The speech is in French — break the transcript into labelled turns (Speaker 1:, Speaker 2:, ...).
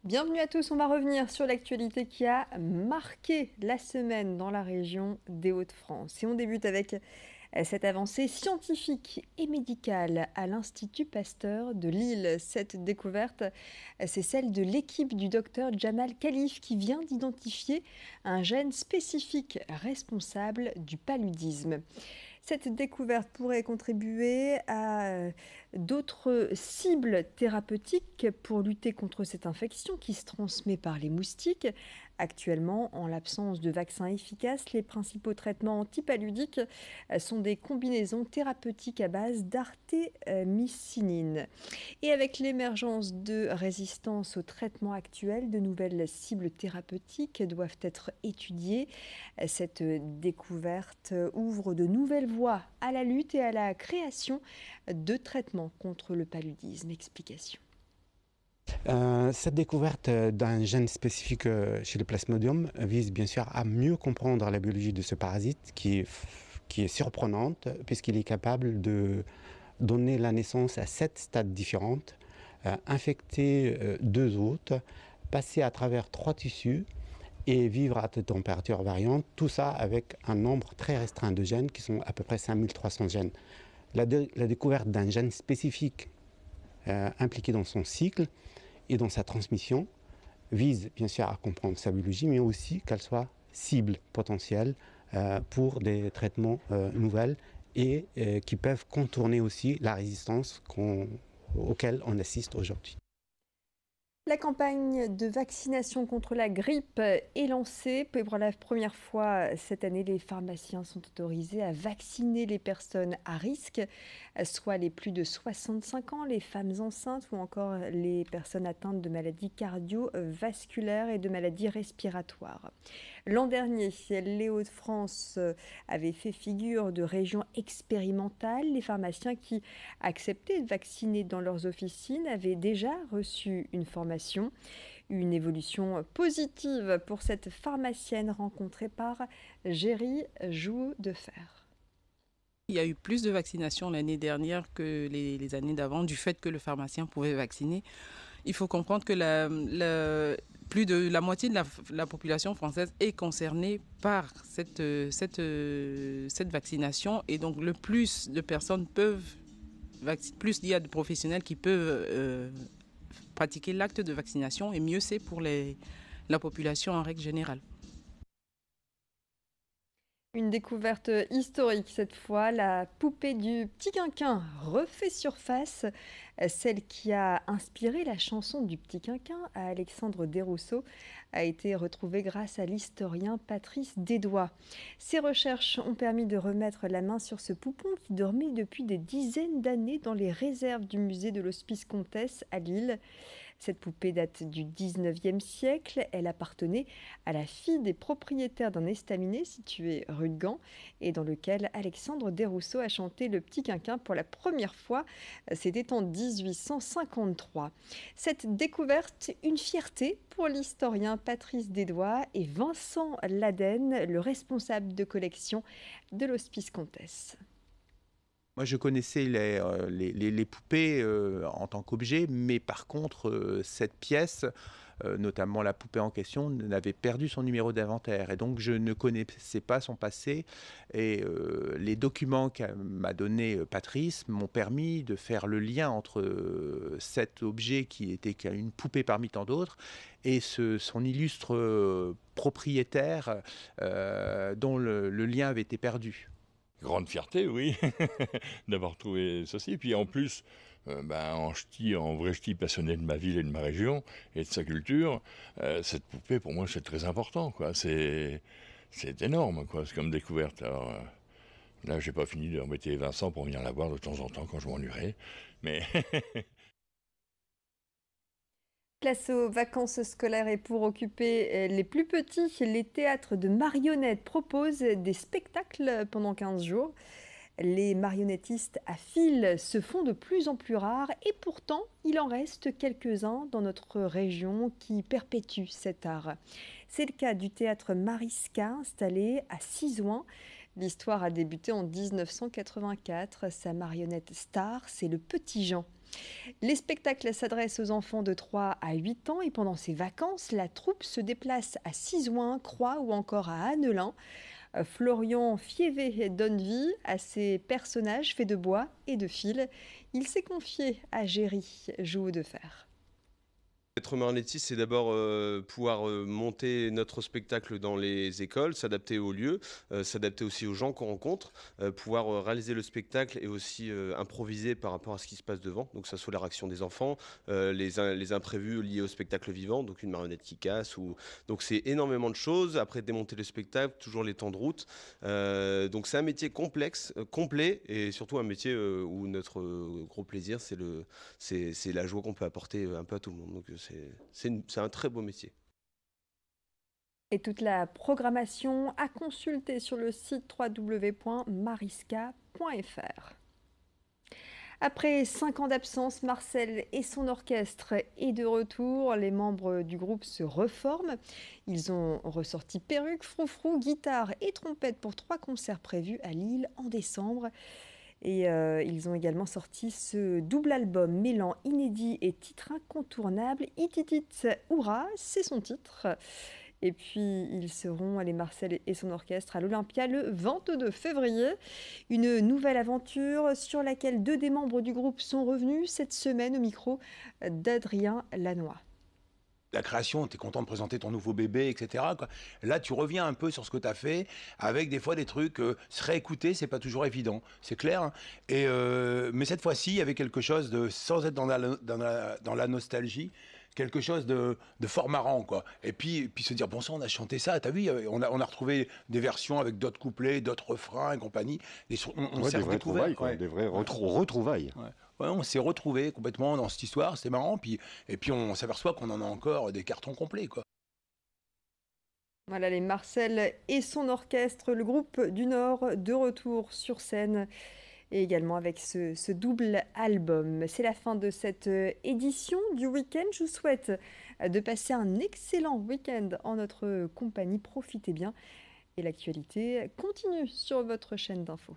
Speaker 1: Bienvenue à tous, on va revenir sur l'actualité qui a marqué la semaine dans la région des Hauts-de-France. Et on débute avec cette avancée scientifique et médicale à l'Institut Pasteur de Lille. Cette découverte, c'est celle de l'équipe du docteur Jamal Khalif qui vient d'identifier un gène spécifique responsable du paludisme. Cette découverte pourrait contribuer à d'autres cibles thérapeutiques pour lutter contre cette infection qui se transmet par les moustiques. Actuellement, en l'absence de vaccins efficaces, les principaux traitements antipaludiques sont des combinaisons thérapeutiques à base d'artémisinine. Et avec l'émergence de résistance aux traitements actuels, de nouvelles cibles thérapeutiques doivent être étudiées. Cette découverte ouvre de nouvelles voies à la lutte et à la création de traitements contre le paludisme. Explication.
Speaker 2: Cette découverte d'un gène spécifique chez le Plasmodium vise bien sûr à mieux comprendre la biologie de ce parasite qui est surprenante puisqu'il est capable de donner la naissance à 7 stades différentes, infecter 2 hôtes, passer à travers 3 tissus et vivre à des températures variantes, tout ça avec un nombre très restreint de gènes qui sont à peu près 5300 gènes. La découverte d'un gène spécifique impliqué dans son cycle et dans sa transmission vise bien sûr à comprendre sa biologie, mais aussi qu'elle soit cible potentielle pour des traitements nouvelles et qui peuvent contourner aussi la résistance auquel on assiste aujourd'hui.
Speaker 1: La campagne de vaccination contre la grippe est lancée. Pour la première fois cette année, les pharmaciens sont autorisés à vacciner les personnes à risque, soit les plus de 65 ans, les femmes enceintes ou encore les personnes atteintes de maladies cardiovasculaires et de maladies respiratoires. L'an dernier, les Hauts-de-France avaient fait figure de région expérimentale. Les pharmaciens qui acceptaient de vacciner dans leurs officines avaient déjà reçu une formation. Une évolution positive pour cette pharmacienne rencontrée par Géry Joudefer.
Speaker 3: Il y a eu plus de vaccinations l'année dernière que les années d'avant du fait que le pharmacien pouvait vacciner. Il faut comprendre que plus de la moitié de la population française est concernée par cette vaccination et donc le plus de personnes plus il y a de professionnels qui peuvent pratiquer l'acte de vaccination et mieux c'est pour la population en règle générale.
Speaker 1: Une découverte historique cette fois, la poupée du Petit Quinquin refait surface, celle qui a inspiré la chanson du Petit Quinquin à Alexandre Desrousseaux a été retrouvée grâce à l'historien Patrice Desdois. Ses recherches ont permis de remettre la main sur ce poupon qui dormait depuis des dizaines d'années dans les réserves du musée de l'Hospice Comtesse à Lille. Cette poupée date du 19e siècle. Elle appartenait à la fille des propriétaires d'un estaminet situé rue de Gand et dans lequel Alexandre Desrousseaux a chanté Le Petit Quinquin pour la première fois. C'était en 1853. Cette découverte, une fierté pour l'historien Patrice Desdois et Vincent Laden, le responsable de collection de l'Hospice Comtesse.
Speaker 4: Moi, je connaissais les poupées en tant qu'objet, mais par contre, cette pièce, notamment la poupée en question, avait perdu son numéro d'inventaire. Et donc, je ne connaissais pas son passé. Et les documents m'a donné Patrice m'ont permis de faire le lien entre cet objet qui était une poupée parmi tant d'autres et son illustre propriétaire dont le lien avait été perdu.
Speaker 5: Grande fierté, oui, d'avoir trouvé ceci. Puis en plus, en vrai ch'ti passionné de ma ville et de ma région et de sa culture, cette poupée, pour moi, c'est très important, quoi. C'est énorme, quoi, c'est comme découverte. Alors là, j'ai pas fini d'embêter Vincent pour venir la voir de temps en temps quand je m'ennuierai, mais...
Speaker 1: Place aux vacances scolaires et pour occuper les plus petits, les théâtres de marionnettes proposent des spectacles pendant 15 jours. Les marionnettistes à fil se font de plus en plus rares et pourtant il en reste quelques-uns dans notre région qui perpétuent cet art. C'est le cas du théâtre Mariska installé à Sizouin. L'histoire a débuté en 1984. Sa marionnette star, c'est le Petit Jean. Les spectacles s'adressent aux enfants de 3 à 8 ans et pendant ces vacances, la troupe se déplace à Sizouin, Croix ou encore à Annelin. Florian Fievé donne vie à ces personnages faits de bois et de fil. Il s'est confié à Géry, Jouot de fer.
Speaker 6: Être marionnettiste, c'est d'abord pouvoir monter notre spectacle dans les écoles, s'adapter aux lieux, s'adapter aussi aux gens qu'on rencontre, pouvoir réaliser le spectacle et aussi improviser par rapport à ce qui se passe devant. Donc ça soit la réaction des enfants, les imprévus liés au spectacle vivant, donc une marionnette qui casse. Donc c'est énormément de choses. Après démonter le spectacle, toujours les temps de route. Donc c'est un métier complexe, complet et surtout un métier où notre gros plaisir, c'est la joie qu'on peut apporter un peu à tout le monde. Donc c'est un très beau métier.
Speaker 1: Et toute la programmation à consulter sur le site www.mariska.fr. Après 5 ans d'absence, Marcel et son orchestre est de retour. Les membres du groupe se reforment. Ils ont ressorti perruques, froufrou, guitare et trompette pour 3 concerts prévus à Lille en décembre. Et ils ont également sorti ce double album mêlant inédit et titres incontournables. Ititit Oura, c'est son titre. Et puis ils seront, les Marcel et son orchestre, à l'Olympia le 22 février. Une nouvelle aventure sur laquelle 2 des membres du groupe sont revenus cette semaine au micro d'Adrien Lanois.
Speaker 7: La création, tu es content de présenter ton nouveau bébé, etc. quoi. Là, tu reviens un peu sur ce que tu as fait, avec des fois des trucs, se réécouter, c'est pas toujours évident, c'est clair. Hein. Mais cette fois-ci, il y avait quelque chose de, sans être dans la nostalgie, quelque chose de fort marrant, quoi. Et puis se dire, bon sang, on a chanté ça, t'as vu, on a retrouvé des versions avec d'autres couplets, d'autres refrains et compagnie.
Speaker 8: On s'est retrouvailles, quoi, des vraies retrouvailles.
Speaker 7: Ouais. Ouais, on s'est retrouvés complètement dans cette histoire, c'est marrant, et puis on s'aperçoit qu'on en a encore des cartons complets, quoi.
Speaker 1: Voilà les Marcel et son orchestre, le groupe du Nord, de retour sur scène et également avec ce double album. C'est la fin de cette édition du week-end. Je vous souhaite de passer un excellent week-end en notre compagnie. Profitez bien et l'actualité continue sur votre chaîne d'infos.